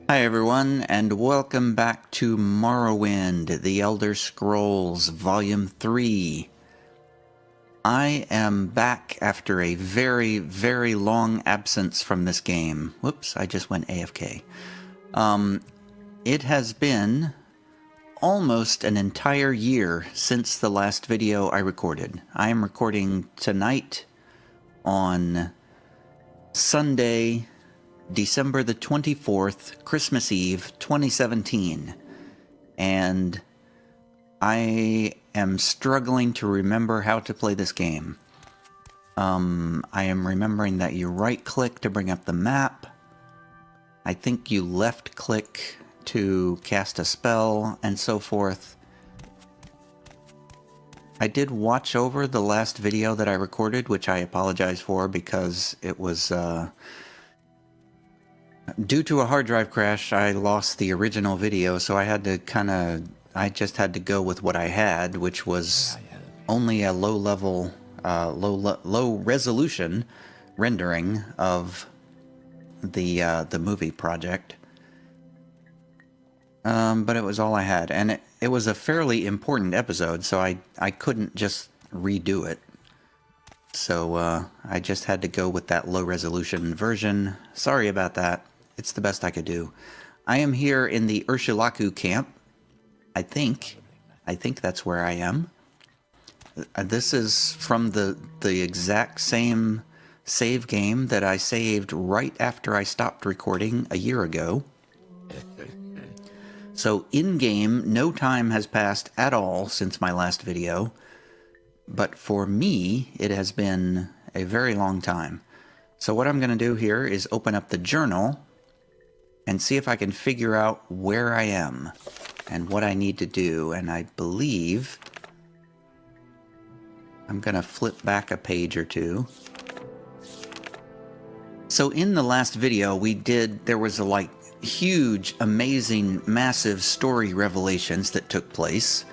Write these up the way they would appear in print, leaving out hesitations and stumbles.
Hi everyone, and welcome back to Morrowind, The Elder Scrolls, Volume 3. I am back after a very, very long absence from this game. Whoops, I just went AFK. It has been almost an entire year since the last video I recorded. I am recording tonight on Sunday, December the 24th, Christmas Eve, 2017, and I am struggling to remember how to play this game. I am remembering that you right-click to bring up the map. I think you left-click to cast a spell, and so forth. I did watch over the last video that I recorded, which I apologize for because it was, due to a hard drive crash, I lost the original video, so I had to I just had to go with what I had, which was only a low-level, low-resolution rendering of the movie project. But it was all I had, and it was a fairly important episode, so I couldn't just redo it. So I just had to go with that low-resolution version. Sorry about that. It's the best I could do. I am here in the Ursulaku camp. I think that's where I am. This is from the exact same save game that I saved right after I stopped recording a year ago. So in-game, no time has passed at all since my last video. But for me, it has been a very long time. So what I'm going to do here is open up the journal and see if I can figure out where I am and what I need to do. And I believe I'm going to flip back a page or two. So in the last video there was a huge, amazing, massive story revelations that took place.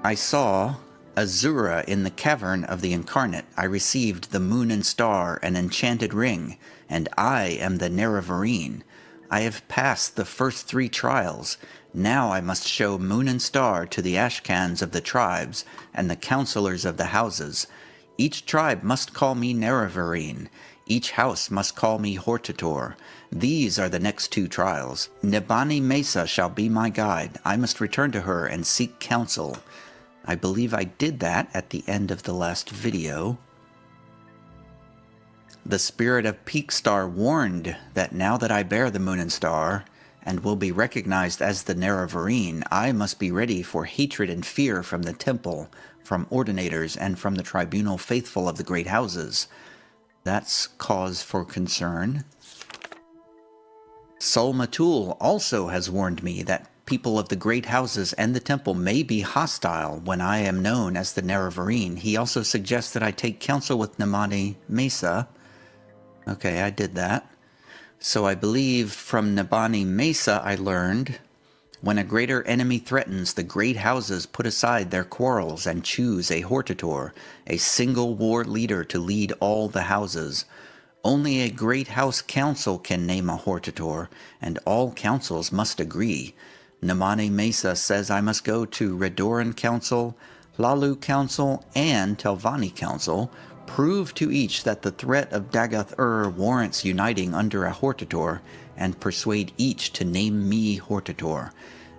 I saw Azura in the Cavern of the Incarnate. I received the Moon and Star, an enchanted ring, and I am the Nerevarine. I have passed the first 3 trials. Now I must show Moon and Star to the Ashcans of the tribes and the counselors of the houses. Each tribe must call me Nerevarine. Each house must call me Hortator. These are the next 2 trials. Nabaeni Masa shall be my guide. I must return to her and seek counsel. I believe I did that at the end of the last video. The spirit of Peakstar warned that now that I bear the Moon and Star, and will be recognized as the Nerevarine, I must be ready for hatred and fear from the temple, from ordinators, and from the tribunal faithful of the great houses. That's cause for concern. Sul-Matuul also has warned me that people of the great houses and the temple may be hostile when I am known as the Nerevarine. He also suggests that I take counsel with Nabaeni Masa. Okay, I did that. So I believe from Nabaeni Masa I learned, when a greater enemy threatens, the great houses put aside their quarrels and choose a Hortator, a single war leader to lead all the houses. Only a great house council can name a Hortator, and all councils must agree. Nabaeni Masa says I must go to Redoran Council, Hlaalu Council, and Telvanni Council, prove to each that the threat of Dagath warrants uniting under a Hortator, and persuade each to name me Hortator.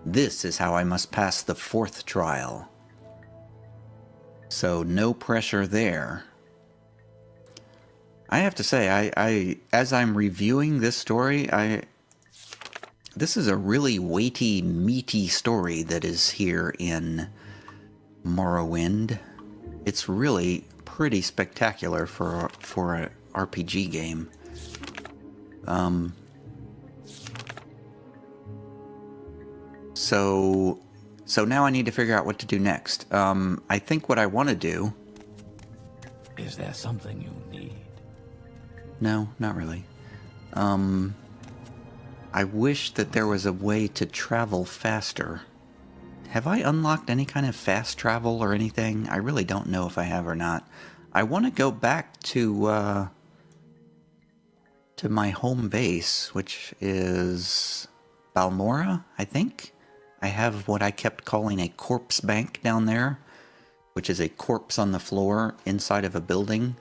This is how I must pass the 4th trial. So no pressure there. I have to say, as I'm reviewing this story, this is a really weighty, meaty story that is here in Morrowind. It's really pretty spectacular for an RPG game. So now I need to figure out what to do next. I think what I want to do... Is there something you need? No, not really. I wish that there was a way to travel faster. Have I unlocked any kind of fast travel or anything? I really don't know if I have or not. I want to go back to to my home base, which is Balmora, I think. I have what I kept calling a corpse bank down there, which is a corpse on the floor inside of a building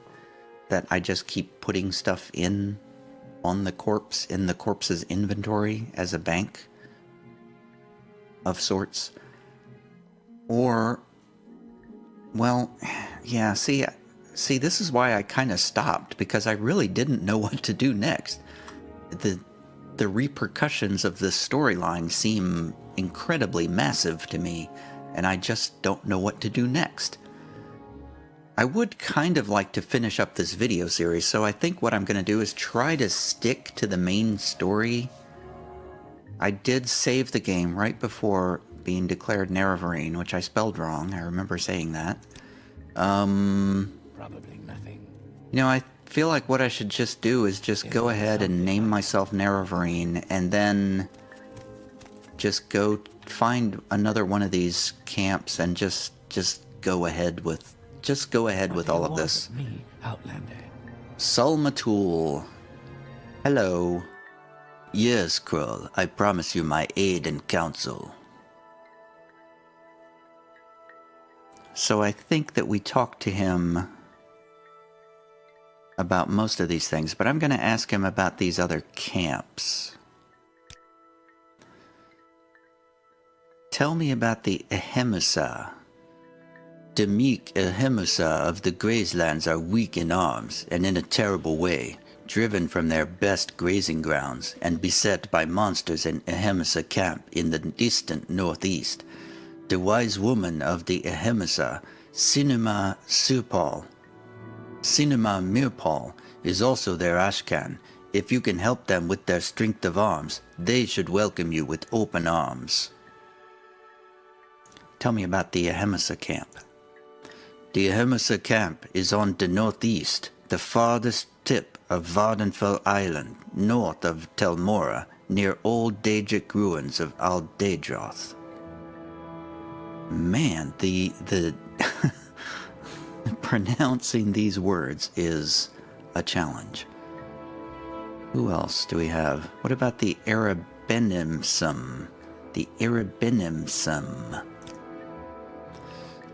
that I just keep putting stuff in on the corpse, in the corpse's inventory as a bank of sorts. Or, well, yeah, see, this is why I kind of stopped, because I really didn't know what to do next. The repercussions of this storyline seem incredibly massive to me, and I just don't know what to do next. I would kind of like to finish up this video series, so I think what I'm going to do is try to stick to the main story. I did save the game right before being declared Nerevarine, which I spelled wrong. I remember saying that. Probably nothing. You know, I feel like what I should just do is just go ahead and name myself Nerevarine, and then just go find another one of these camps and just go ahead with all of this. Me, Outlander. Sul-Matuul. Hello. Yes, Krull. I promise you my aid and counsel. So I think that we talked to him about most of these things, but I'm going to ask him about these other camps. Tell me about the Ahemsa. The meek Ahemsa of the Grazelands are weak in arms and in a terrible way, driven from their best grazing grounds and beset by monsters in Ahemsa camp in the distant northeast. The wise woman of the Ahemsa, Cinema Mirpal, is also their Ashcan. If you can help them with their strength of arms, they should welcome you with open arms. Tell me about the Ahemsa camp. The Ahemsa camp is on the northeast, the farthest tip of Vardenfell Island, north of Telmora, near old Daedric ruins of Ald-ruhn. Man, the pronouncing these words is a challenge. Who else do we have? What about the Erebenimsum? The Erebenimsum.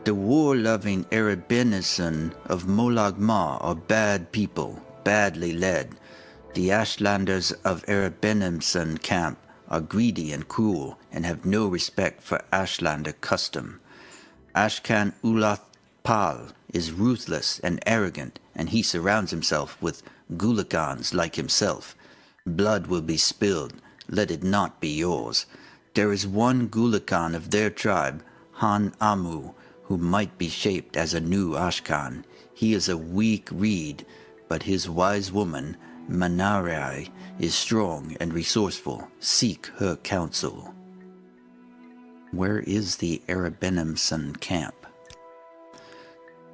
The war-loving Erebenison of Molag Ma are bad people, badly led. The Ashlanders of Erebenimson camp are greedy and cruel and have no respect for Ashlander custom. Ashkan Ulath Pal is ruthless and arrogant, and he surrounds himself with Gulakans like himself. Blood will be spilled, let it not be yours. There is one Gulakan of their tribe, Han Amu, who might be shaped as a new Ashkan. He is a weak reed, but his wise woman, Manarai, is strong and resourceful. Seek her counsel. Where is the Erebenimson camp?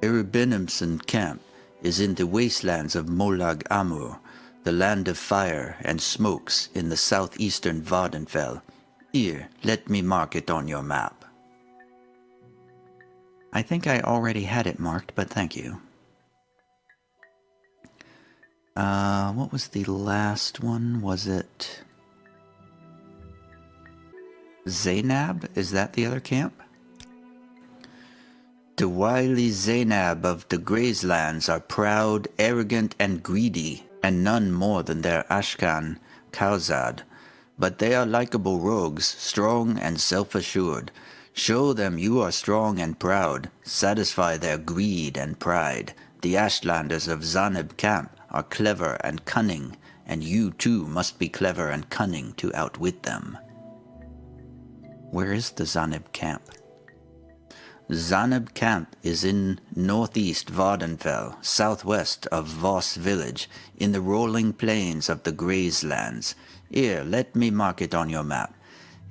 Erebenimson camp is in the wastelands of Molag Amur, the land of fire and smokes in the southeastern Vardenfell. Here, let me mark it on your map. I think I already had it marked, but thank you. What was the last one? Was it Zainab? Is that the other camp? The wily Zainab of the Grazelands are proud, arrogant, and greedy, and none more than their Ashkan, Kauzad. But they are likable rogues, strong and self-assured. Show them you are strong and proud, satisfy their greed and pride. The Ashlanders of Zaneb camp are clever and cunning, and you too must be clever and cunning to outwit them. Where is the Zaneb camp? Zaneb camp is in northeast Vardenfell, southwest of Voss village, in the rolling plains of the Grazelands. Here, let me mark it on your map.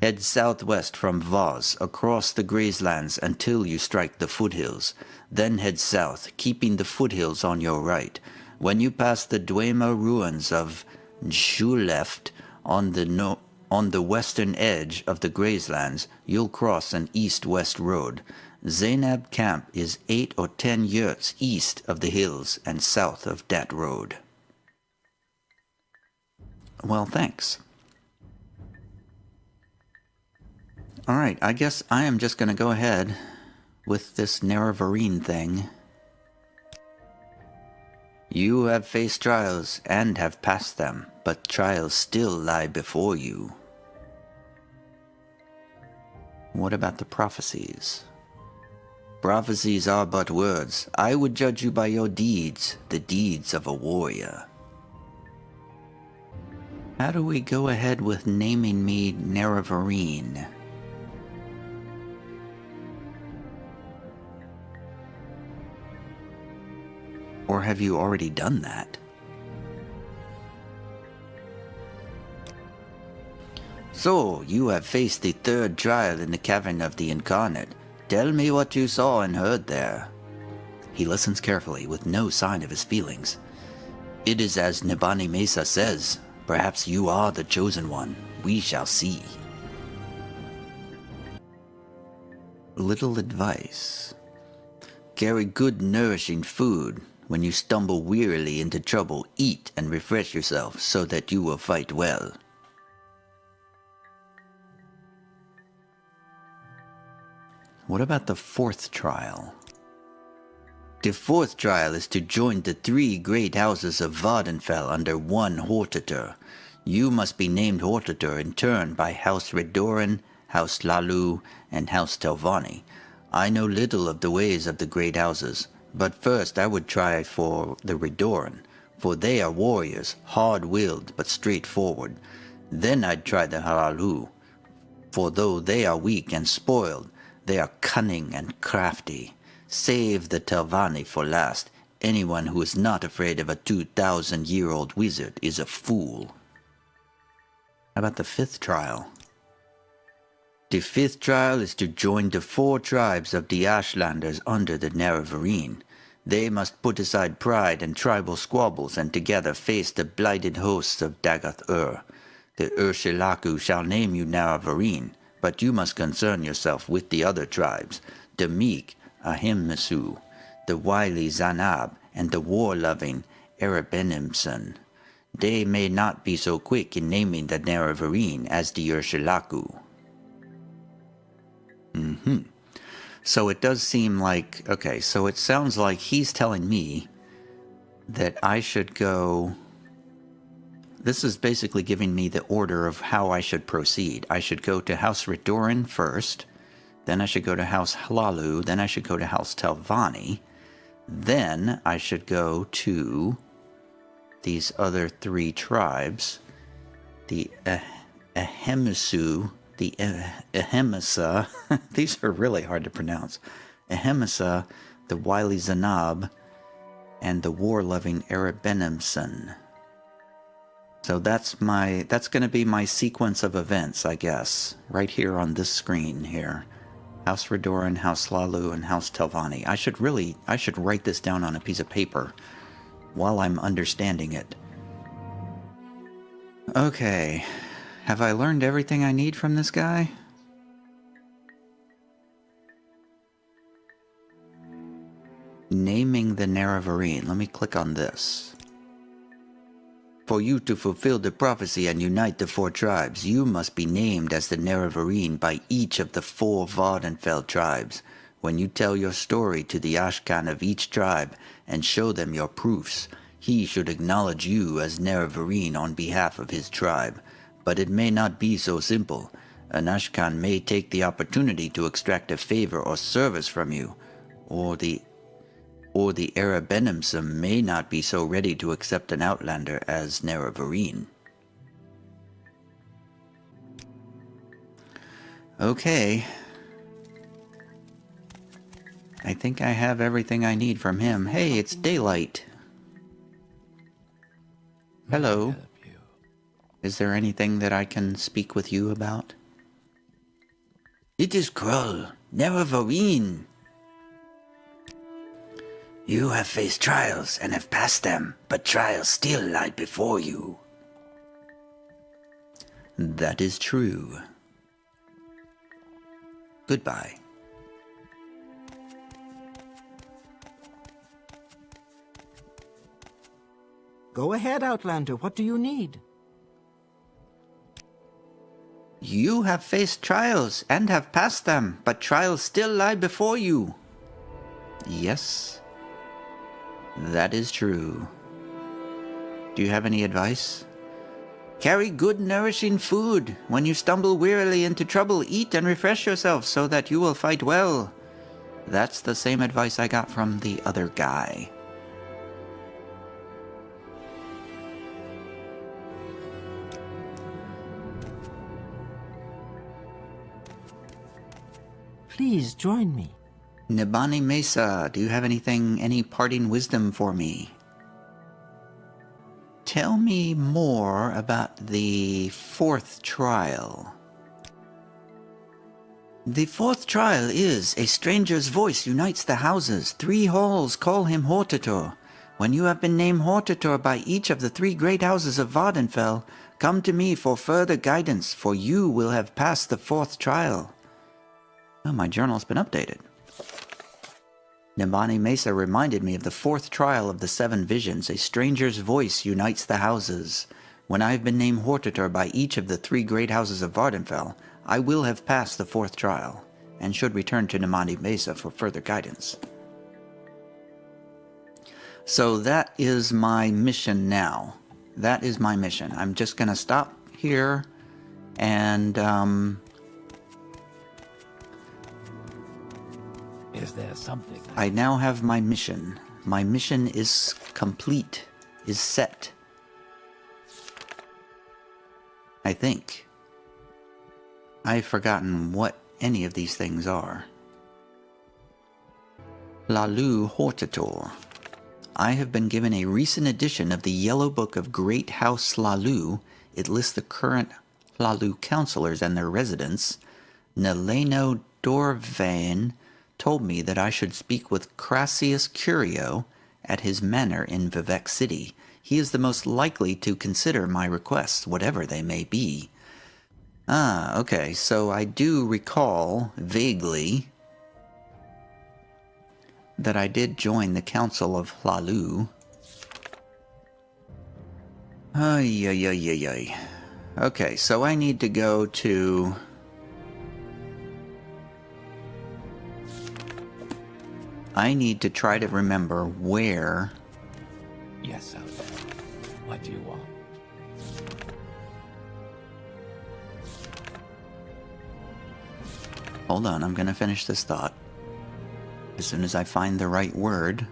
Head southwest from Voss, across the Grazelands until you strike the foothills. Then head south, keeping the foothills on your right. When you pass the Dwemer ruins of Njuleft on the western edge of the Grazelands, you'll cross an east-west road. Zainab camp is 8 or 10 yurts east of the hills and south of that road. Well, thanks. Alright, I guess I am just gonna go ahead with this Nerevarine thing. You have faced trials and have passed them, but trials still lie before you. What about the prophecies? Prophecies are but words. I would judge you by your deeds, the deeds of a warrior. How do we go ahead with naming me Nerevarine? Or have you already done that? So, you have faced the third trial in the Cavern of the Incarnate. Tell me what you saw and heard there. He listens carefully, with no sign of his feelings. It is as Nabaeni Masa says. Perhaps you are the chosen one. We shall see. Little advice. Carry good, nourishing food. When you stumble wearily into trouble, eat and refresh yourself so that you will fight well. What about the fourth trial? The fourth trial is to join the 3 great houses of Vardenfell under one Hortator. You must be named Hortator in turn by House Redoran, House Sul-Matuul, and House Telvanni. I know little of the ways of the great houses, but first I would try for the Redoran, for they are warriors, hard-willed but straightforward. Then I'd try the Ald-ruhn, for though they are weak and spoiled, they are cunning and crafty. Save the Telvanni for last. Anyone who is not afraid of a 2,000-year-old wizard is a fool. How about the fifth trial? The fifth trial is to join the 4 tribes of the Ashlanders under the Nerevarine. They must put aside pride and tribal squabbles and together face the blighted hosts of Dagoth-Ur. The Urshilaku shall name you Nerevarine, but you must concern yourself with the other tribes, the meek Ahimsu, the wily Zanab, and the war-loving Erebenimson. They may not be so quick in naming the Nerevarine as the Urshilaku. So it does seem like, okay, so it sounds like he's telling me that I should go, this is basically giving me the order of how I should proceed. I should go to House Redoran first, then I should go to House Sul-Matuul, then I should go to House Telvanni, then I should go to these other 3 tribes, the Ahimisu, the Ahimasa, these are really hard to pronounce, Ahimasa, the wily Zanab, and the war-loving Erebenimson. So that's going to be my sequence of events, I guess, right here on this screen here. House Redoran, House Sul-Matuul, and House Telvanni. I should write this down on a piece of paper while I'm understanding it. Okay. Have I learned everything I need from this guy? Naming the Nerevarine. Let me click on this. For you to fulfill the prophecy and unite the 4 tribes, you must be named as the Nerevarine by each of the 4 Vardenfell tribes. When you tell your story to the Ashkan of each tribe and show them your proofs, he should acknowledge you as Nerevarine on behalf of his tribe. But it may not be so simple. An Ashkan may take the opportunity to extract a favor or service from you, or the Erebenimson may not be so ready to accept an outlander as Nerevarine. Okay. I think I have everything I need from him. Hey, it's daylight. Hello. Is there anything that I can speak with you about? It is Krull, Nerevarine. You have faced trials and have passed them, but trials still lie before you. That is true. Goodbye. Go ahead, Outlander. What do you need? You have faced trials and have passed them, but trials still lie before you. Yes, that is true. Do you have any advice? Carry good, nourishing food. When you stumble wearily into trouble, eat and refresh yourself so that you will fight well. That's the same advice I got from the other guy. Please join me. Nabaeni Masa, do you have any parting wisdom for me? Tell me more about the fourth trial. The fourth trial is, a stranger's voice unites the houses. 3 halls call him Hortator. When you have been named Hortator by each of the 3 great houses of Vardenfell, come to me for further guidance, for you will have passed the fourth trial. Oh, my journal's been updated. Nabaeni Masa reminded me of the fourth trial of the 7 visions. A stranger's voice unites the houses. When I have been named Hortator by each of the 3 great houses of Vardenfell, I will have passed the fourth trial, and should return to Nabaeni Masa for further guidance. So that is my mission now. That is my mission. I'm just going to stop here and Is there something? I now have my mission. My mission is complete, is set. I think. I've forgotten what any of these things are. Sul-Matuul Hortator. I have been given a recent edition of the Yellow Book of Great House Sul-Matuul. It lists the current Sul-Matuul counselors and their residents. Neleno Dorvain told me that I should speak with Crassius Curio at his manor in Vivec City. He is the most likely to consider my requests, whatever they may be. Ah, okay, so I do recall, vaguely, that I did join the Council of Sul-Matuul. Ay, ay, ay, ay, ay. Okay, so I need to go to... I need to try to remember where... Yes, out there. What do you want? Hold on, I'm gonna finish this thought. As soon as I find the right word...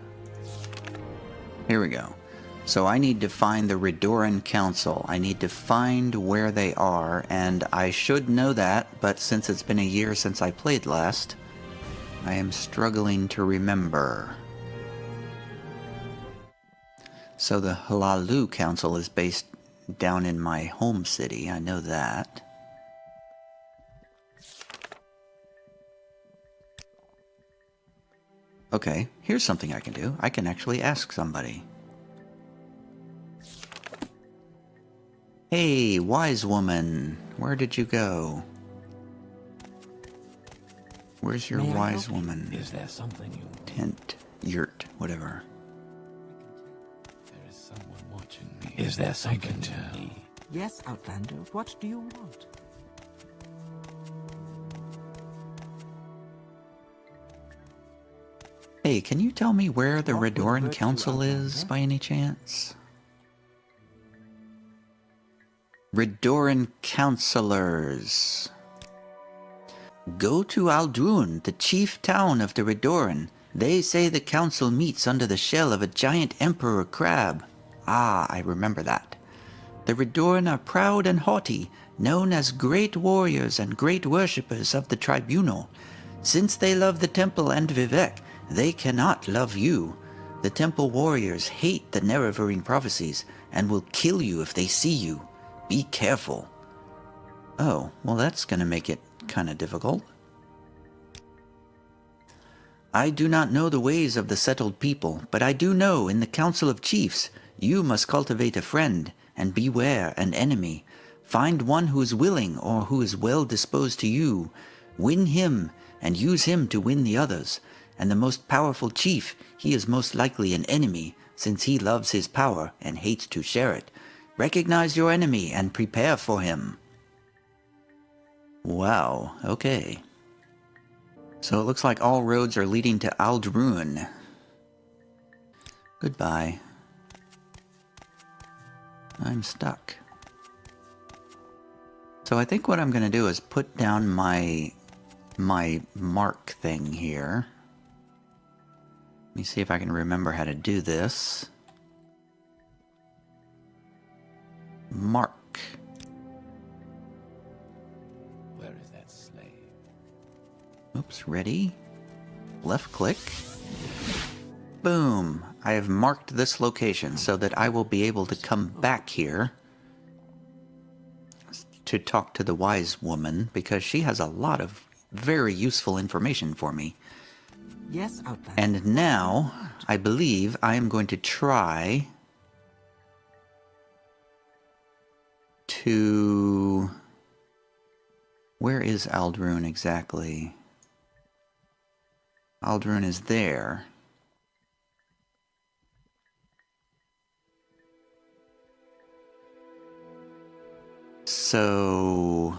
Here we go. So I need to find the Redoran Council. I need to find where they are, and I should know that, but since it's been a year since I played last, I am struggling to remember. So the Sul-Matuul Council is based down in my home city, I know that. Okay, here's something I can do. I can actually ask somebody. Hey, wise woman, where did you go? Where's your wise woman? Is there something you... Tent, yurt, whatever. There is someone watching me. Is there something to me? Yes, Outlander, what do you want? Hey, can you tell me where the What will Redoran hurt you, Council is, Outlander? by any chance? Redoran Counselors. Go to Ald-ruhn, the chief town of the Redoran. They say the council meets under the shell of a giant emperor crab. Ah, I remember that. The Redoran are proud and haughty, known as great warriors and great worshippers of the tribunal. Since they love the temple and Vivec, they cannot love you. The temple warriors hate the Nerevarine prophecies and will kill you if they see you. Be careful. Oh, well that's gonna make it kind of difficult. I do not know the ways of the settled people, but I do know in the Council of Chiefs you must cultivate a friend and beware an enemy. Find one who is willing or who is well disposed to you. Win him and use him to win the others. And the most powerful chief, he is most likely an enemy, since he loves his power and hates to share it. Recognize your enemy and prepare for him. Wow, okay. So it looks like all roads are leading to Ald-ruhn. Goodbye. I'm stuck. So I think what I'm going to do is put down my mark thing here. Let me see if I can remember how to do this. Mark. Where is that slave? Oops, ready? Left click. Boom! I have marked this location so that I will be able to come back here to talk to the wise woman, because she has a lot of very useful information for me. Yes, Outlander. And now, I believe I am going to try to... Where is Ald-ruhn exactly? Ald-ruhn is there. So...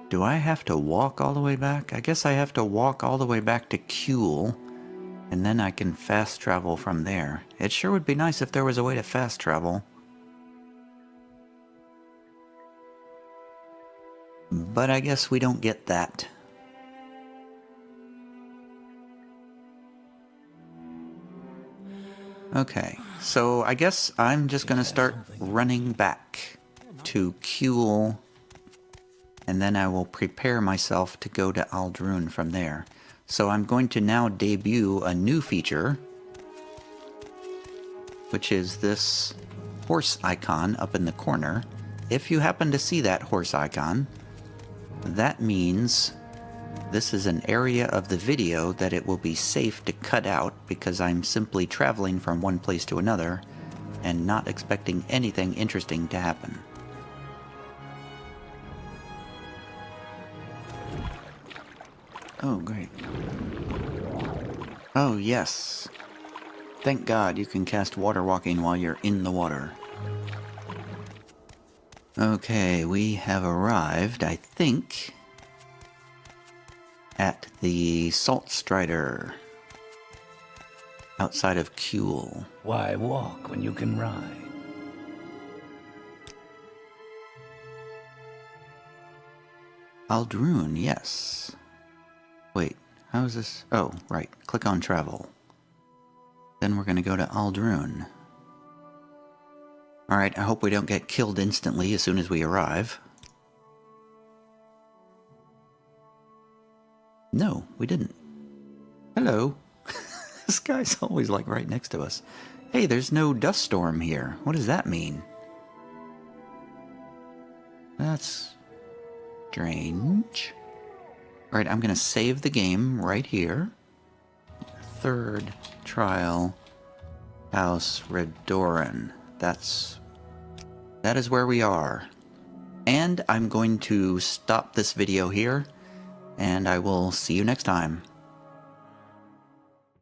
do I have to walk all the way back? I guess I have to walk all the way back to Kuhl, and then I can fast travel from there. It sure would be nice if there was a way to fast travel. But I guess we don't get that. Okay, so I guess I'm just gonna start running back to Kuhl, and then I will prepare myself to go to Ald-ruhn from there. So I'm going to now debut a new feature, which is this horse icon up in the corner. If you happen to see that horse icon, that means this is an area of the video that it will be safe to cut out, because I'm simply traveling from one place to another and not expecting anything interesting to happen. Oh, great. Oh, yes. Thank God you can cast water walking while you're in the water. Okay, we have arrived, I think, at the Salt Strider outside of Kuhl. Why walk when you can ride? Ald-ruhn, yes. Wait, how is this? Oh, right. Click on travel. Then we're going to go to Ald-ruhn. Alright, I hope we don't get killed instantly as soon as we arrive. No, we didn't. Hello. This guy's always like right next to us. Hey, there's no dust storm here. What does that mean? That's strange. Alright, I'm going to save the game right here. Third trial, House Redoran. That is where we are. And I'm going to stop this video here, and I will see you next time.